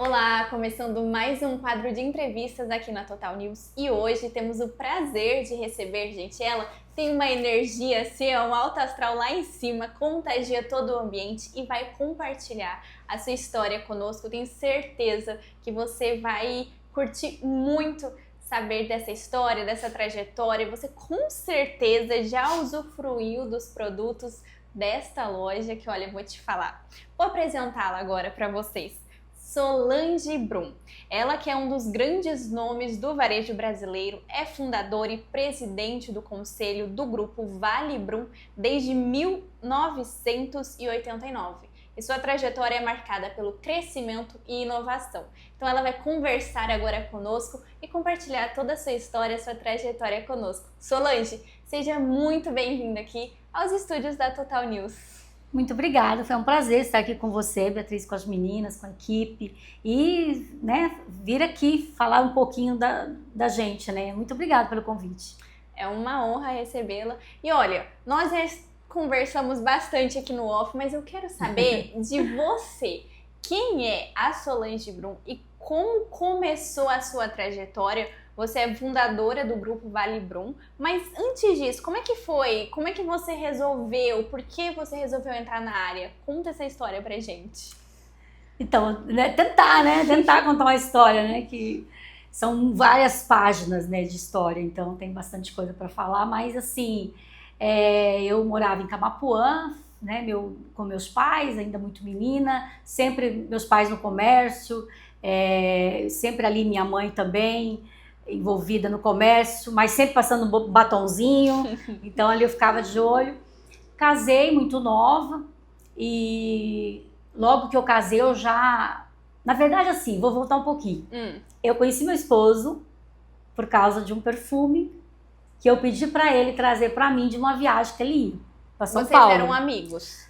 Olá, começando mais um quadro de entrevistas aqui na Total News e hoje temos o prazer de receber, gente, ela tem uma energia assim, um alto astral lá em cima, contagia todo o ambiente e vai compartilhar a sua história conosco. Tenho certeza que você vai curtir muito saber dessa história, dessa trajetória. Você com certeza já usufruiu dos produtos desta loja que, olha, eu vou te falar. Vou apresentá-la agora para vocês. Solange Brum. Ela que é um dos grandes nomes do varejo brasileiro, é fundadora e presidente do conselho do grupo Vale Brum desde 1989. E sua trajetória é marcada pelo crescimento e inovação. Então ela vai conversar agora conosco e compartilhar toda a sua história, sua trajetória conosco. Solange, seja muito bem-vinda aqui aos estúdios da Total News. Muito obrigada, foi um prazer estar aqui com você, Beatriz, com as meninas, com a equipe e, vir aqui falar um pouquinho da gente, né? Muito obrigada pelo convite. É uma honra recebê-la. E olha, nós já conversamos bastante aqui no off, mas eu quero saber de você. Quem é a Solange Brum e como começou a sua trajetória? Você é fundadora do grupo Vale Brum, mas antes disso, como é que foi? Como é que você resolveu? Por que você resolveu entrar na área? Conta essa história pra gente. Então, tentar contar uma história, né, que são várias páginas, né, de história, então tem bastante coisa para falar, mas assim, eu morava em Camapuã, né, com meus pais, ainda muito menina, sempre meus pais no comércio, sempre ali minha mãe também, envolvida no comércio, mas sempre passando um batonzinho, então ali eu ficava de olho. Casei muito nova e logo que eu casei eu já... Na verdade assim, vou voltar um pouquinho. Eu conheci meu esposo por causa de um perfume que eu pedi para ele trazer para mim de uma viagem que ele ia para São Paulo. Vocês eram amigos?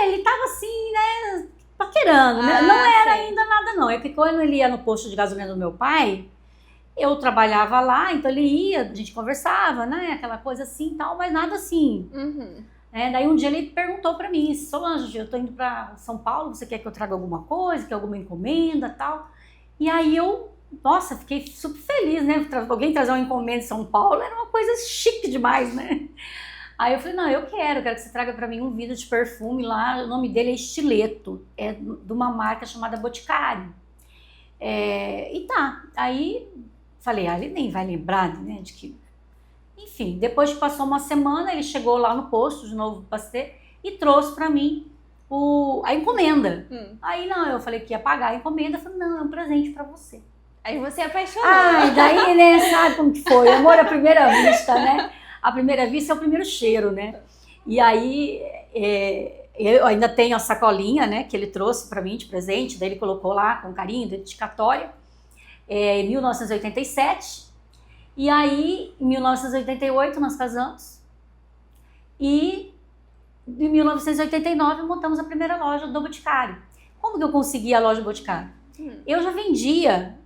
Ele tava assim, né, paquerando, né? Não era ainda nada não, é que quando ele ia no posto de gasolina do meu pai, eu trabalhava lá, então ele ia, a gente conversava, né, aquela coisa assim e tal, mas nada assim. Daí um dia ele perguntou pra mim: Solange, eu tô indo pra São Paulo, você quer que eu traga alguma coisa, quer alguma encomenda e tal? E aí eu, nossa, fiquei super feliz, né, alguém trazer uma encomenda de São Paulo era uma coisa chique demais, né? Aí eu falei: não, eu quero que você traga pra mim um vidro de perfume lá, o nome dele é Estileto, é de uma marca chamada Boticário. E tá, aí... Falei, ele nem vai lembrar, né, de que... Enfim, depois que passou uma semana, ele chegou lá no posto de novo e trouxe pra mim a encomenda. Aí não, eu falei que ia pagar a encomenda, eu falei, não, é um presente pra você. Aí você apaixonou. Daí, né, sabe como que foi? Amor à primeira vista, né? A primeira vista é o primeiro cheiro, né? E aí, eu ainda tenho a sacolinha, né, que ele trouxe pra mim de presente, daí ele colocou lá com carinho, dedicatória. Em 1987, e aí em 1988 nós casamos e em 1989 montamos a primeira loja do Boticário. Como que eu consegui a loja do Boticário? Eu já vendia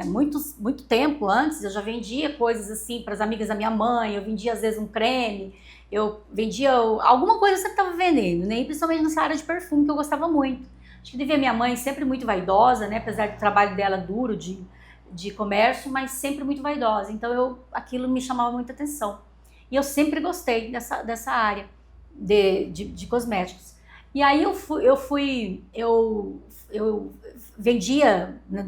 muito tempo antes, eu já vendia coisas assim para as amigas da minha mãe, eu vendia às vezes um creme, eu vendia alguma coisa que eu sempre estava vendendo, né? E principalmente nessa área de perfume que eu gostava muito. Acho que devia minha mãe sempre muito vaidosa, né? Apesar do trabalho dela duro de comércio, mas sempre muito vaidosa. Então aquilo me chamava muita atenção. E eu sempre gostei dessa área de cosméticos. E aí eu vendia, né,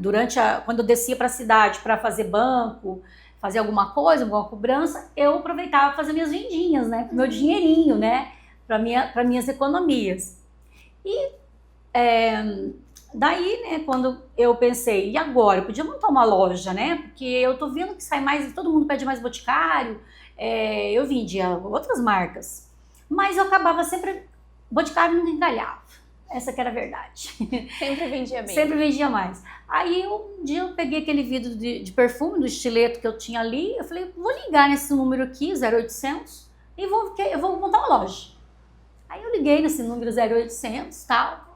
quando eu descia para a cidade para fazer banco, fazer alguma coisa, alguma cobrança, eu aproveitava para fazer minhas vendinhas, né? Com meu dinheirinho, né? Para minhas economias. E daí, né, quando eu pensei, e agora? Eu podia montar uma loja, né? Porque eu tô vendo que sai mais, todo mundo pede mais Boticário. Eu vendia outras marcas, mas eu acabava sempre, Boticário não engalhava. Essa que era a verdade. Sempre vendia bem. Sempre vendia mais. Aí um dia eu peguei aquele vidro de perfume do Estileto que eu tinha ali, eu falei, vou ligar nesse número aqui, 0800, e eu vou montar uma loja. Aí eu liguei nesse número 0800 e tal.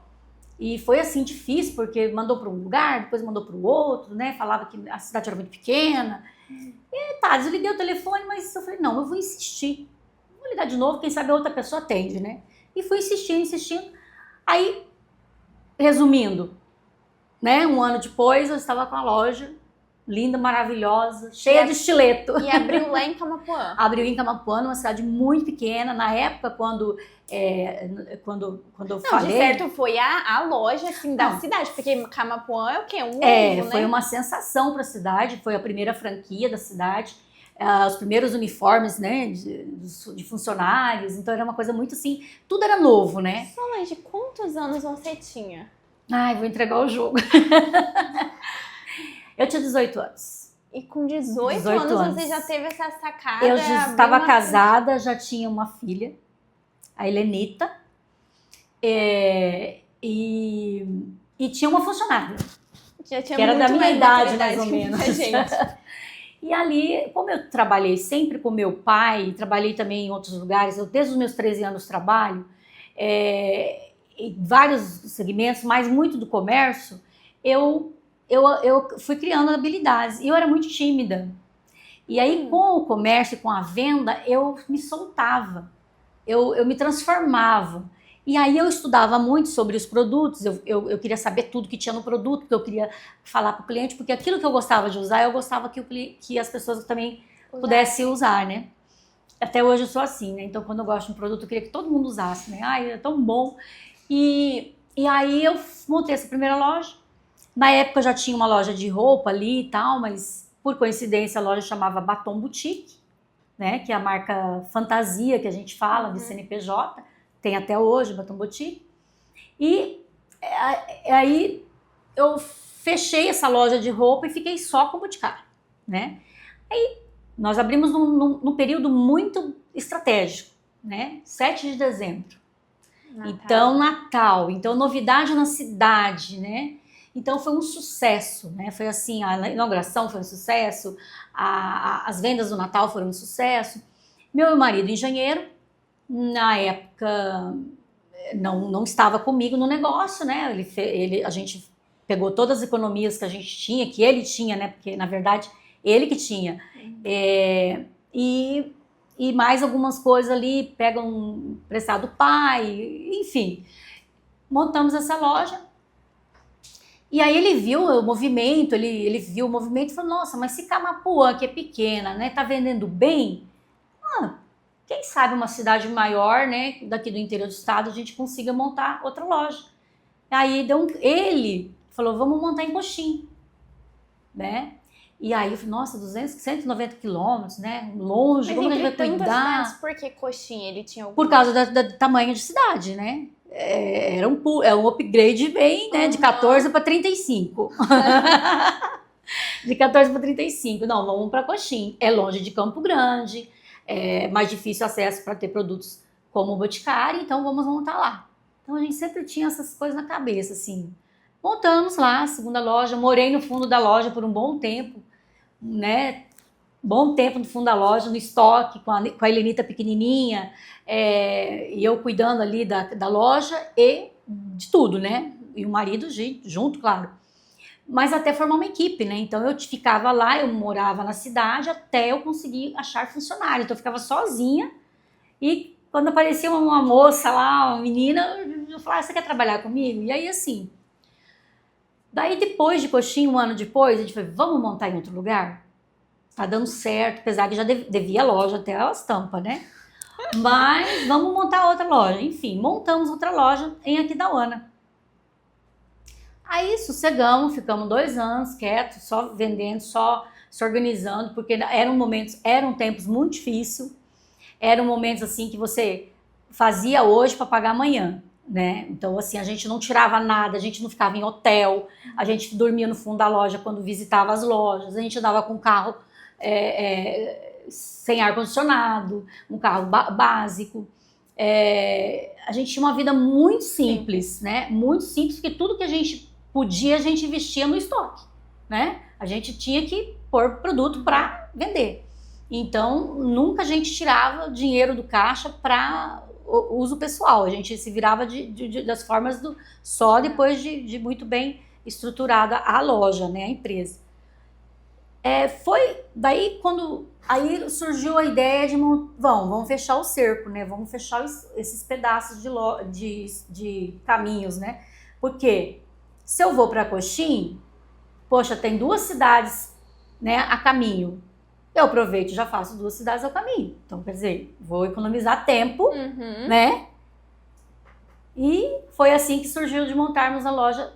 E foi assim difícil, porque mandou para um lugar, depois mandou para o outro, né? Falava que a cidade era muito pequena. E tá, desliguei o telefone, mas eu falei, não, eu vou insistir. Vou ligar de novo, quem sabe a outra pessoa atende, né? E fui insistindo. Aí, resumindo, né? Um ano depois eu estava com a loja linda, maravilhosa, cheia de estileto. E abriu lá em Camapuã. Abriu em Camapuã, uma cidade muito pequena. Na época, quando eu falei... De certo, foi a loja, assim, da cidade. Porque Camapuã é o quê? Um ovo, né? Foi uma sensação para a cidade. Foi a primeira franquia da cidade. Os primeiros uniformes, né, de funcionários. Então, era uma coisa muito assim... Tudo era novo, né? Solange, quantos anos você tinha? Ai, vou entregar o jogo. Eu tinha 18 anos. E com 18 anos você já teve essa sacada? Eu já estava casada, já tinha uma filha, a Helenita, e tinha uma funcionária, já tinha que era da minha idade, mais ou menos. Gente. E ali, como eu trabalhei sempre com meu pai, trabalhei também em outros lugares, eu desde os meus 13 anos trabalho, em vários segmentos, mas muito do comércio, eu fui criando habilidades. E eu era muito tímida. E aí, com o comércio, com a venda, eu me soltava. Eu me transformava. E aí, eu estudava muito sobre os produtos. Eu queria saber tudo que tinha no produto, porque eu queria falar para o cliente, porque aquilo que eu gostava de usar, eu gostava que as pessoas também pudessem usar, né? Até hoje eu sou assim, né? Então, quando eu gosto de um produto, eu queria que todo mundo usasse, né? Ai, é tão bom. E aí, eu montei essa primeira loja. Na época eu já tinha uma loja de roupa ali e tal, mas por coincidência a loja chamava Batom Boutique, né? Que é a marca fantasia que a gente fala de CNPJ, tem até hoje Batom Boutique. E aí eu fechei essa loja de roupa e fiquei só com o Boticário, né? Aí nós abrimos num período muito estratégico, né? 7 de dezembro. Natal. Então, Natal. Então, novidade na cidade, né? Então foi um sucesso, né? Foi assim, a inauguração foi um sucesso, as vendas do Natal foram um sucesso. Meu marido, engenheiro, na época não estava comigo no negócio, né? A gente pegou todas as economias que a gente tinha, que ele tinha, né? Porque na verdade ele que tinha. E mais algumas coisas ali, pegam emprestado do pai, enfim. Montamos essa loja. E aí ele viu o movimento, ele viu o movimento e falou, nossa, mas se Camapuã, que é pequena, né, tá vendendo bem, quem sabe uma cidade maior, né, daqui do interior do estado, a gente consiga montar outra loja. Aí ele falou, vamos montar em Coxim, né? E aí eu falei, nossa, 190 quilômetros, né, longe, mas como que a gente vai cuidar? Por que Coxim? Ele tinha algum... Por causa do tamanho de cidade, né? Era um upgrade bem, né, de 14 para 35. De 14 para 35. Não, vamos para Coxim. É longe de Campo Grande, é mais difícil acesso para ter produtos como o Boticário, então vamos montar lá. Então a gente sempre tinha essas coisas na cabeça, assim. Montamos lá a segunda loja, morei no fundo da loja por um bom tempo, né? Bom tempo no fundo da loja, no estoque, com a Helenita pequenininha, e eu cuidando ali da loja e de tudo, né? E o marido junto, claro. Mas até formar uma equipe, né? Então eu ficava lá, eu morava na cidade até eu conseguir achar funcionário. Então eu ficava sozinha e quando aparecia uma moça lá, uma menina, eu falava, você quer trabalhar comigo? E aí assim, daí depois de Coxim, um ano depois, a gente falou, vamos montar em outro lugar? Tá dando certo, apesar que já devia a loja até as tampas, né? Mas vamos montar outra loja. Enfim, montamos outra loja em Aquidauana. Aí sossegamos, ficamos 2 anos quietos, só vendendo, só se organizando, porque eram tempos muito difíceis, eram momentos assim que você fazia hoje para pagar amanhã, né? Então assim, a gente não tirava nada, a gente não ficava em hotel, a gente dormia no fundo da loja quando visitava as lojas, a gente andava com o carro sem ar-condicionado, um carro básico. A gente tinha uma vida muito simples, né? Muito simples, porque tudo que a gente podia, a gente investia no estoque, né? A gente tinha que pôr produto para vender. Então, nunca a gente tirava dinheiro do caixa para uso pessoal. A gente se virava das formas só depois de muito bem estruturada a loja, né? A empresa. Foi daí quando aí surgiu a ideia de vamos fechar o cerco, né? Vamos fechar esses pedaços de caminhos, né? Porque Se eu vou para Coxim, poxa, tem 2 cidades, né, a caminho. Eu aproveito e já faço 2 cidades ao caminho. Então, quer dizer, vou economizar tempo, né? E foi assim que surgiu de montarmos a loja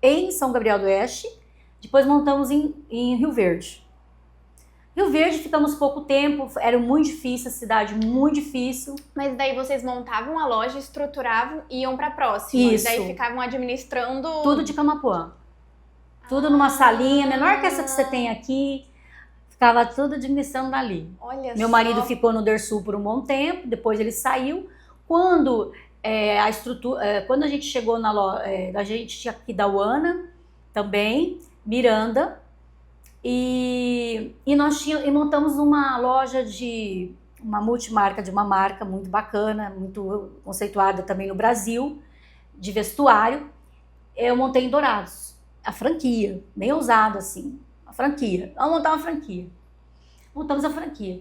em São Gabriel do Oeste. Depois montamos em Rio Verde. Rio Verde ficamos pouco tempo, era muito difícil, a cidade muito difícil. Mas daí vocês montavam a loja, estruturavam e iam para próxima. Isso. E daí ficavam administrando... Tudo de Camapuã. Tudo numa salinha, menor que essa que você tem aqui. Ficava tudo administrando dali. Olha Meu só. marido ficou no Dersul por um bom tempo, depois ele saiu. Quando quando a gente chegou na loja, a gente tinha Aquidauana também, Miranda, e nós montamos uma loja uma multimarca, de uma marca muito bacana, muito conceituada também no Brasil, de vestuário. Eu montei em Dourados, a franquia, bem ousado assim, a franquia. Vamos montar uma franquia. Montamos a franquia.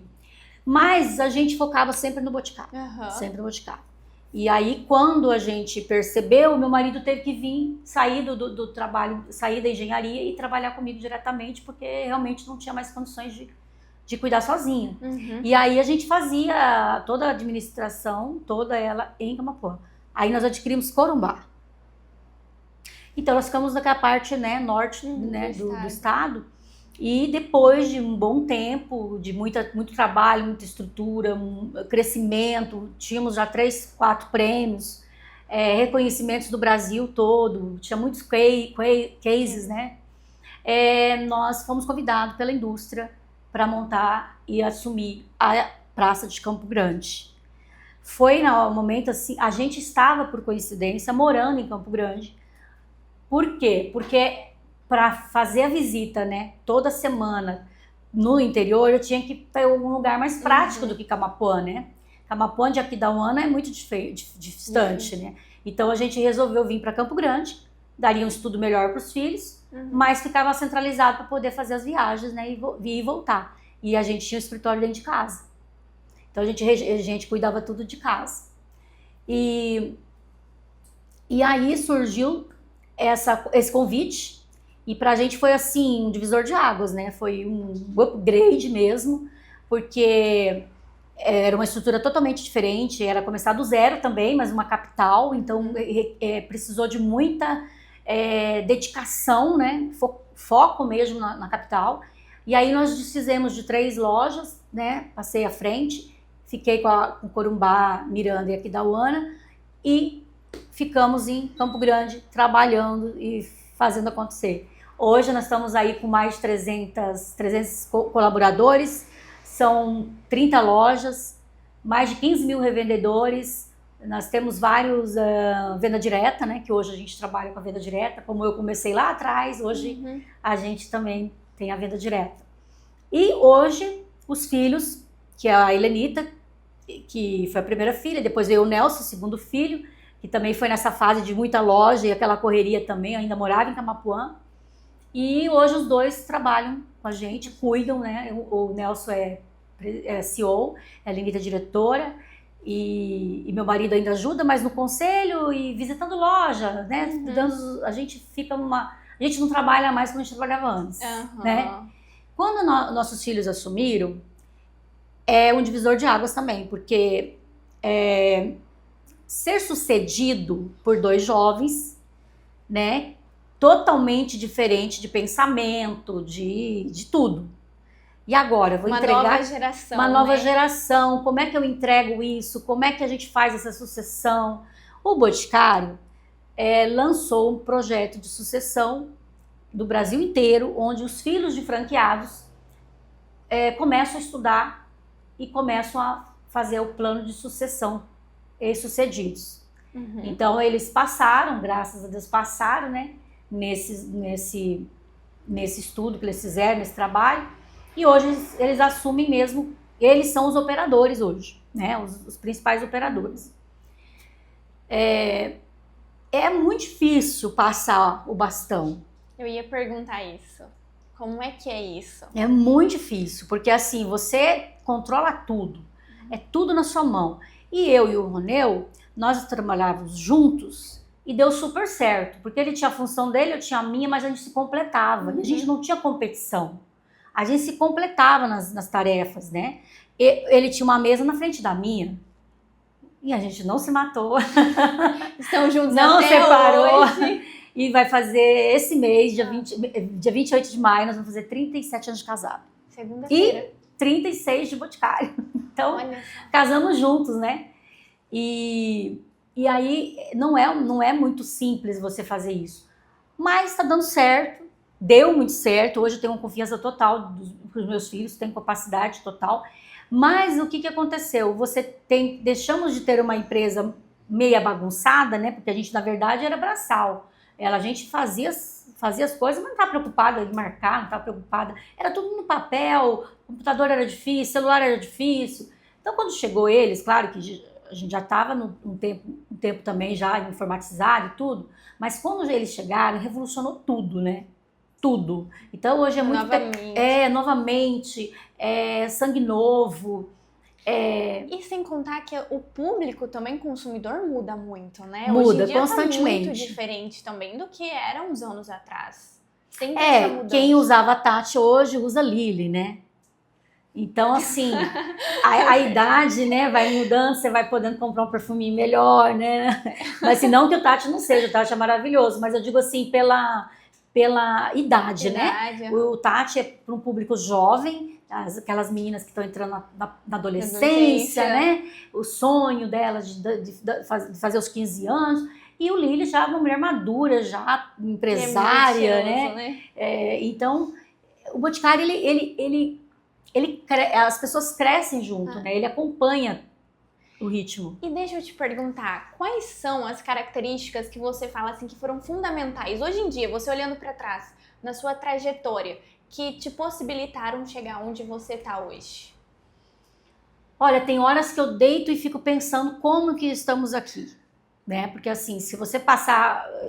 Mas a gente focava sempre no Boticário, sempre no Boticário. E aí, quando a gente percebeu, meu marido teve que vir, sair do trabalho, sair da engenharia e trabalhar comigo diretamente, porque realmente não tinha mais condições de cuidar sozinha. E aí a gente fazia toda a administração, toda ela em Camapuã. Aí nós adquirimos Corumbá. Então nós ficamos naquela parte, né, norte, né, do estado. E depois de um bom tempo, de muito trabalho, muita estrutura, crescimento, tínhamos já 3, 4 prêmios, reconhecimentos do Brasil todo, tinha muitos cases, né? Nós fomos convidados pela indústria para montar e assumir a Praça de Campo Grande. Foi no momento assim, a gente estava, por coincidência, morando em Campo Grande. Por quê? Porque para fazer a visita, né, toda semana no interior, eu tinha que ir para algum lugar mais prático do que Camapuã, né? Camapuã de Aquidauana é muito distante, né? Então a gente resolveu vir para Campo Grande, daria um estudo melhor para os filhos, mas ficava centralizado para poder fazer as viagens, né, vir e voltar. E a gente tinha um escritório dentro de casa. Então a gente cuidava tudo de casa. E aí surgiu esse convite. E pra gente foi assim, um divisor de águas, né? Foi um upgrade mesmo, porque era uma estrutura totalmente diferente, era começar do zero também, mas uma capital, então precisou de muita dedicação, né? Foco mesmo na capital. E aí nós desfizemos de 3 lojas, né? Passei à frente, fiquei com Corumbá, Miranda e Aquidauana, e ficamos em Campo Grande trabalhando e fazendo acontecer. Hoje nós estamos aí com mais de 300 colaboradores, são 30 lojas, mais de 15 mil revendedores, nós temos vários venda direta, né, que hoje a gente trabalha com a venda direta, como eu comecei lá atrás, hoje a gente também tem a venda direta. E hoje os filhos, que é a Helenita, que foi a primeira filha, depois veio o Nelson, o segundo filho, que também foi nessa fase de muita loja e aquela correria também, ainda morava em Camapuã. E hoje os 2 trabalham com a gente, cuidam, né? O Nelson é CEO, a Helenita é diretora, e meu marido ainda ajuda, mas no conselho e visitando loja, né? A gente não trabalha mais como a gente trabalhava antes, né? Quando nossos filhos assumiram, é um divisor de águas também, porque ser sucedido por 2 jovens, né, totalmente diferente de pensamento, de tudo. E agora, eu vou entregar uma nova geração, uma nova né? geração. Como é que eu entrego isso? Como é que a gente faz essa sucessão? O Boticário lançou um projeto de sucessão do Brasil inteiro, onde os filhos de franqueados começam a estudar e começam a fazer o plano de sucessão sucedidos. Então eles passaram, graças a Deus passaram, né, nesse estudo que eles fizeram, nesse trabalho, e hoje eles assumem mesmo, eles são os operadores hoje, né, os principais operadores. É muito difícil passar o bastão. Eu ia perguntar isso. Como é que é isso? É muito difícil, porque assim, você controla tudo, é tudo na sua mão. E eu e o Roneu, nós trabalhávamos juntos E deu super certo, porque ele tinha a função dele, eu tinha a minha, mas a gente se completava. E a gente não tinha competição. A gente se completava nas tarefas, né? Ele tinha uma mesa na frente da minha. E a gente não se matou. Estão juntos não até separou. hoje. E vai fazer esse mês, dia 28 de maio, nós vamos fazer 37 anos de casado. Segunda-feira. E 36 de Boticário. Então, Olha só. casamos juntos, né? E aí não é muito simples você fazer isso. Mas está dando certo, deu muito certo. Hoje eu tenho uma confiança total dos meus filhos, tenho capacidade total. Mas o que aconteceu? Deixamos de ter uma empresa meia bagunçada, né? Porque a gente, na verdade, era braçal. A gente fazia as coisas, mas não estava preocupada em marcar, não estava preocupada. Era tudo no papel, o computador era difícil, o celular era difícil. Então, quando chegou eles, claro que a gente já estava um tempo também já informatizado e tudo, mas quando eles chegaram, revolucionou tudo, né? Tudo. Então, hoje é muito... Novamente, sangue novo. E sem contar que o público também, consumidor, muda muito, né? Muda Hoje em dia constantemente. Tá muito diferente também do que era uns anos atrás. Sempre essa mudança. Quem usava Tati hoje usa Lily, né? Então, assim, a idade, né, vai mudando, você vai podendo comprar um perfuminho melhor, né? Mas assim, não que o Tati não seja, o Tati é maravilhoso, mas eu digo assim, pela idade, né? O Tati é para um público jovem, aquelas meninas que estão entrando na adolescência, né? O sonho delas de fazer os 15 anos. E o Lily já é uma mulher madura, já empresária, né? Então, o Boticário, as pessoas crescem junto, né? Ele acompanha o ritmo. E deixa eu te perguntar, quais são as características que você fala assim que foram fundamentais hoje em dia, você olhando para trás, na sua trajetória, que te possibilitaram chegar onde você está hoje? Olha, tem horas que eu deito e fico pensando como que estamos aqui, né? Porque assim, se você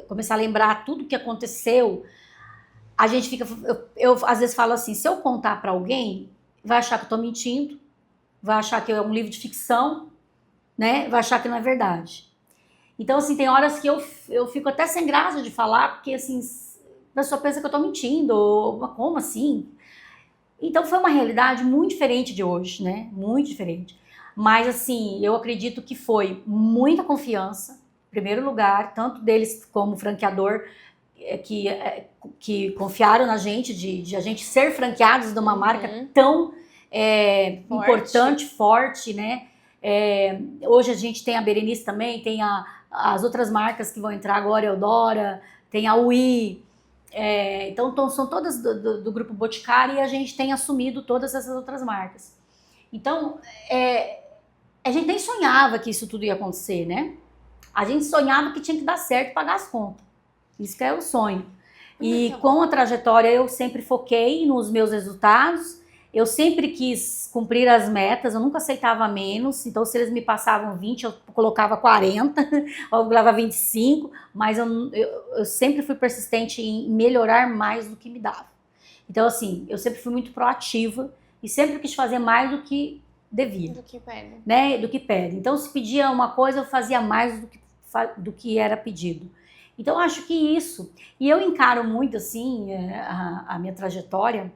começar a lembrar tudo que aconteceu, a gente fica... Eu às vezes falo assim, se eu contar para alguém, vai achar que eu tô mentindo, vai achar que é um livro de ficção, né? Vai achar que não é verdade. Então, assim, tem horas que eu fico até sem graça de falar, porque, assim, a pessoa pensa que eu tô mentindo, ou como assim? Então, foi uma realidade muito diferente de hoje, né? Muito diferente. Mas, assim, eu acredito que foi muita confiança, em primeiro lugar, tanto deles como franqueador, que confiaram na gente, de a gente ser franqueados de uma marca tão importante, forte, né? Hoje a gente tem a Berenice também, tem as outras marcas que vão entrar agora, Eudora, tem a UI, então são todas do grupo Boticário e a gente tem assumido todas essas outras marcas. Então, a gente nem sonhava que isso tudo ia acontecer, né? A gente sonhava que tinha que dar certo e pagar as contas. Isso que é o sonho. E com a trajetória eu sempre foquei nos meus resultados, eu sempre quis cumprir as metas, eu nunca aceitava menos, então se eles me passavam 20, eu colocava 40, ou eu colocava 25, mas eu sempre fui persistente em melhorar mais do que me dava. Então assim, eu sempre fui muito proativa e sempre quis fazer mais do que devia. Do que pede. Né? Do que pede. Então se pedia uma coisa, eu fazia mais do que era pedido. Então eu acho que isso, e eu encaro muito assim a minha trajetória.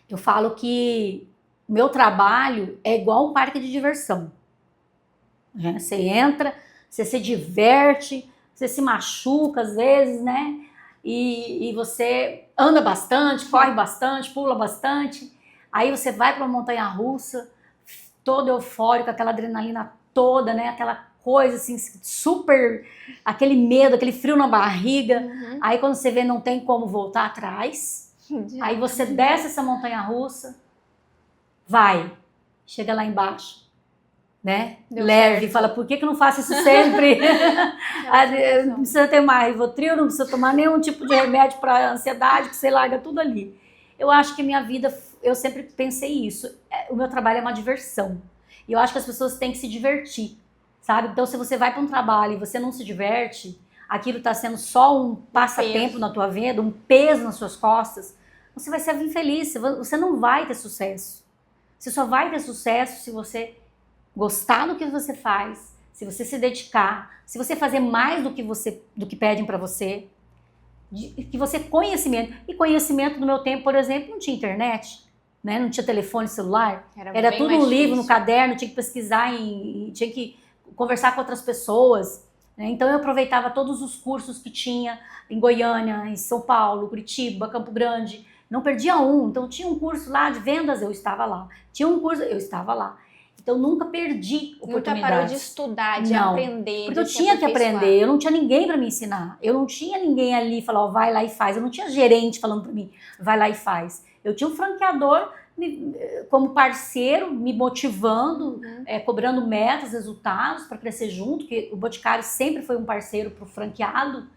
Eu falo que meu trabalho é igual um parque de diversão. Né? Você entra, você se diverte, você se machuca às vezes, né? E você anda bastante, corre bastante, pula bastante. Aí você vai para uma montanha-russa, todo eufórico, aquela adrenalina toda, né? Aquela coisa assim, super... Aquele medo, aquele frio na barriga. Aí quando você vê, não tem como voltar atrás. Aí você desce essa montanha-russa, chega lá embaixo, né? Leve, fala, por que eu não faço isso sempre? Não precisa ter mais Rivotril, não precisa tomar nenhum tipo de remédio para ansiedade, que você larga tudo ali. Eu acho que minha vida, eu sempre pensei isso, o meu trabalho é uma diversão. E eu acho que as pessoas têm que se divertir, sabe? Então se você vai para um trabalho e você não se diverte, aquilo está sendo só um passatempo na tua vida, um peso nas suas costas, você vai ser infeliz, você não vai ter sucesso. Você só vai ter sucesso se você gostar do que você faz, se você se dedicar, se você fazer mais do que pedem para você, que você conhecimento. E conhecimento no meu tempo, por exemplo, não tinha internet, né? Não tinha telefone celular. Era tudo no livro, no caderno, tinha que pesquisar, tinha que conversar com outras pessoas. Né? Então eu aproveitava todos os cursos que tinha em Goiânia, em São Paulo, Curitiba, Campo Grande. Não perdia um. Então tinha um curso lá de vendas, eu estava lá. Tinha um curso, eu estava lá. Então nunca perdi oportunidades. Nunca parou de estudar, de aprender, porque eu tinha que aprender, eu não tinha ninguém para me ensinar. Eu não tinha ninguém ali falar, ó, vai lá e faz. Eu não tinha gerente falando para mim, vai lá e faz. Eu tinha um franqueador como parceiro, me motivando, cobrando metas, resultados para crescer junto, porque o Boticário sempre foi um parceiro para o franqueado.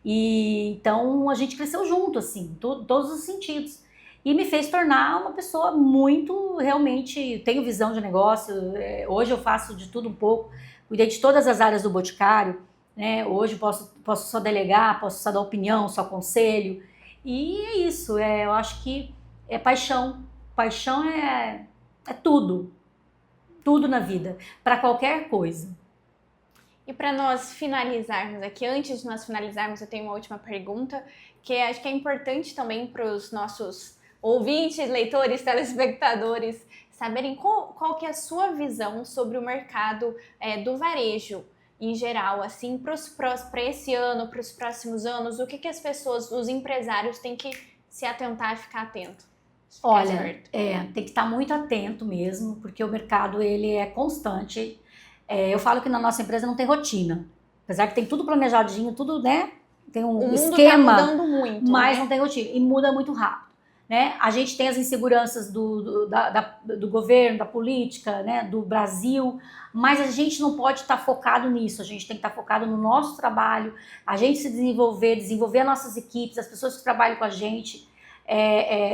E então a gente cresceu junto, assim, todos os sentidos. E me fez tornar uma pessoa muito, realmente, tenho visão de negócio, hoje eu faço de tudo um pouco, cuidei de todas as áreas do Boticário, né? Hoje posso só delegar, posso só dar opinião, só conselho, e é isso, eu acho que é paixão é tudo na vida, para qualquer coisa. E para nós finalizarmos aqui, antes de nós finalizarmos, eu tenho uma última pergunta, que acho que é importante também para os nossos ouvintes, leitores, telespectadores, saberem qual que é a sua visão sobre o mercado do varejo em geral, assim, para esse ano, para os próximos anos, o que as pessoas, os empresários têm que se atentar e ficar atento? Olha, tem que estar muito atento mesmo, porque o mercado ele é constante. Eu falo que na nossa empresa não tem rotina, apesar que tem tudo planejadinho, tudo, né? Tem um esquema, tá mudando muito, mas né? Não tem rotina e muda muito rápido. Né? A gente tem as inseguranças do governo, da política, né? Do Brasil, mas a gente não pode estar focado nisso, a gente tem que estar focado no nosso trabalho, a gente se desenvolver as nossas equipes, as pessoas que trabalham com a gente,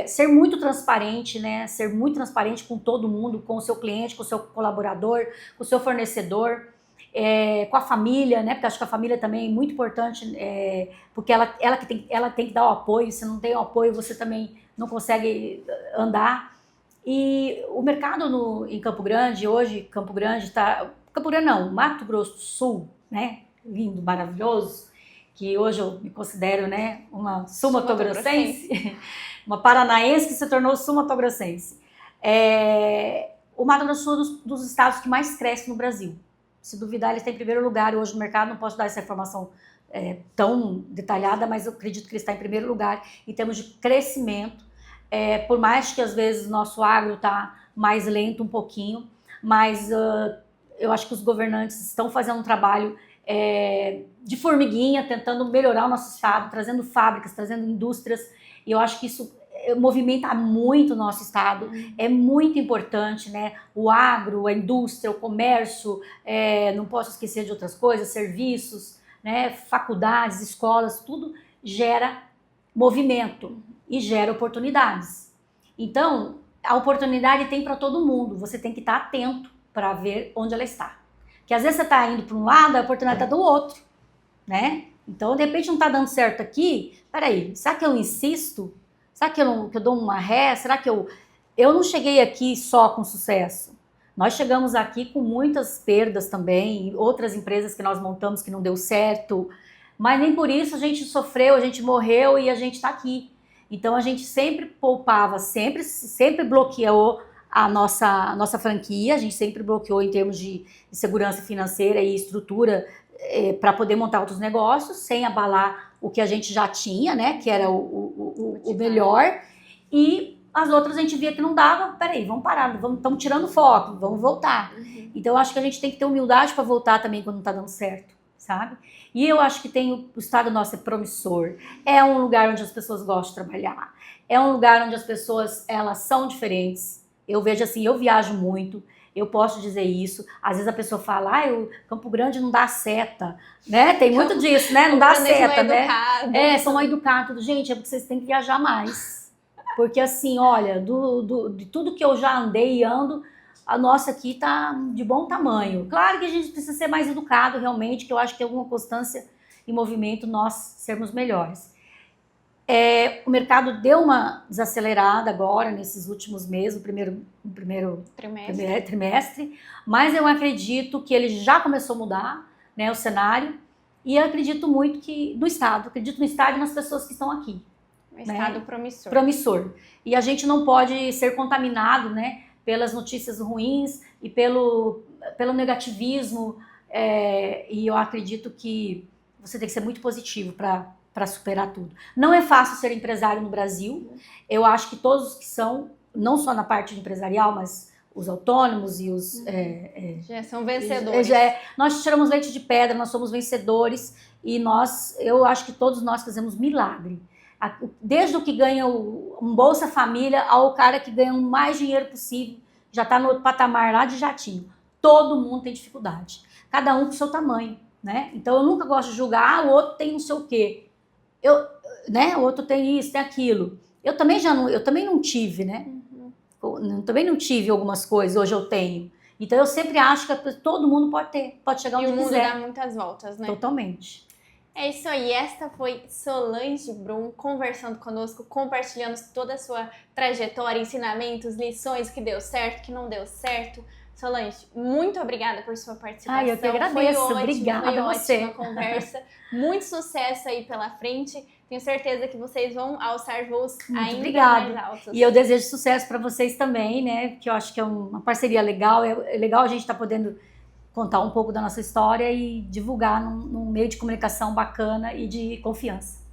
ser muito transparente, né? Ser muito transparente com todo mundo, com o seu cliente, com o seu colaborador, com o seu fornecedor, com a família, né? Porque acho que a família também é muito importante, porque ela tem que dar o apoio, se não tem o apoio você também não consegue andar. E o mercado em Campo Grande, hoje, Campo Grande não, Mato Grosso do Sul, né? Lindo, maravilhoso, que hoje eu me considero, né, uma sul-mato-grossense, uma paranaense que se tornou sul-mato-grossense. O Mato Grosso do Sul é um dos estados que mais cresce no Brasil. Se duvidar, ele está em primeiro lugar hoje no mercado, não posso dar essa informação tão detalhada, mas eu acredito que ele está em primeiro lugar em termos de crescimento. Por mais que às vezes o nosso agro está mais lento um pouquinho, mas eu acho que os governantes estão fazendo um trabalho de formiguinha, tentando melhorar o nosso estado, trazendo fábricas, trazendo indústrias, e eu acho que isso movimenta muito o nosso estado, é muito importante, né? O agro, a indústria, o comércio, não posso esquecer de outras coisas, serviços, né? Faculdades, escolas, tudo gera movimento e gera oportunidades. Então, a oportunidade tem para todo mundo, você tem que estar atento para ver onde ela está. Porque às vezes você está indo para um lado, a oportunidade está do outro, né? Então, de repente não está dando certo aqui, peraí, será que eu insisto? Será que eu dou uma ré? Será que eu não cheguei aqui só com sucesso? Nós chegamos aqui com muitas perdas também, outras empresas que nós montamos que não deu certo, mas nem por isso a gente sofreu, a gente morreu e a gente está aqui. Então a gente sempre poupava, sempre bloqueou a nossa franquia, a gente sempre bloqueou em termos de segurança financeira e estrutura para poder montar outros negócios, sem abalar o que a gente já tinha, né, que era o melhor, e as outras a gente via que não dava, peraí, vamos parar, estamos tirando foco, vamos voltar. Então eu acho que a gente tem que ter humildade para voltar também quando não está dando certo, sabe? E eu acho que o estado nosso é promissor, é um lugar onde as pessoas gostam de trabalhar, é um lugar onde as pessoas, elas são diferentes. Eu vejo assim, eu viajo muito, eu posso dizer isso. Às vezes a pessoa fala, Campo Grande não dá seta, né? Tem muito disso, né? Não dá seta, né? São mal educados. Gente, é porque vocês têm que viajar mais. Porque assim, olha, de tudo que eu já andei e ando, a nossa aqui tá de bom tamanho. Claro que a gente precisa ser mais educado realmente, que eu acho que é alguma constância em movimento nós sermos melhores. O mercado deu uma desacelerada agora, nesses últimos meses, o primeiro trimestre, mas eu acredito que ele já começou a mudar, né, o cenário, e eu acredito muito acredito no Estado e nas pessoas que estão aqui. Um Estado promissor. Promissor. E a gente não pode ser contaminado, né, pelas notícias ruins e pelo negativismo, e eu acredito que você tem que ser muito positivo para superar tudo. Não é fácil ser empresário no Brasil. Eu acho que todos que são, não só na parte empresarial, mas os autônomos e os... já são vencedores. Nós tiramos leite de pedra, nós somos vencedores e eu acho que todos nós fazemos milagre. Desde o que ganha um Bolsa Família ao cara que ganha o mais dinheiro possível, já está no outro patamar lá de jatinho. Todo mundo tem dificuldade. Cada um com o seu tamanho, né? Então eu nunca gosto de julgar, o outro tem não sei o quê. O outro tem isso, tem aquilo. Eu também não tive, né? Eu também não tive algumas coisas, hoje eu tenho. Então eu sempre acho que todo mundo pode chegar onde quiser. E o mundo dá muitas voltas, né? Totalmente. É isso aí, esta foi Solange Brum conversando conosco, compartilhando toda a sua trajetória, ensinamentos, lições, que deu certo, que não deu certo. Solange, muito obrigada por sua participação. Eu que agradeço, foi ótimo, obrigada a você. Ótima conversa, muito sucesso aí pela frente. Tenho certeza que vocês vão alçar voos ainda mais altos. E eu desejo sucesso para vocês também, né? Que eu acho que é uma parceria legal, é legal a gente estar podendo contar um pouco da nossa história e divulgar num meio de comunicação bacana e de confiança.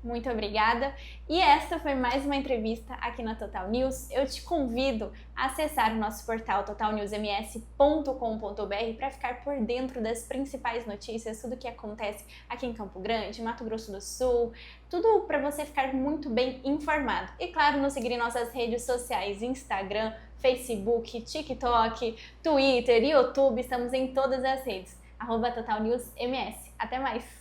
Muito obrigada. E esta foi mais uma entrevista aqui na Total News. Eu te convido a acessar o nosso portal totalnewsms.com.br para ficar por dentro das principais notícias, tudo o que acontece aqui em Campo Grande, Mato Grosso do Sul, tudo para você ficar muito bem informado. E claro, nos seguir em nossas redes sociais, Instagram, Facebook, TikTok, Twitter, YouTube, estamos em todas as redes. @TotalNewsMS. Até mais!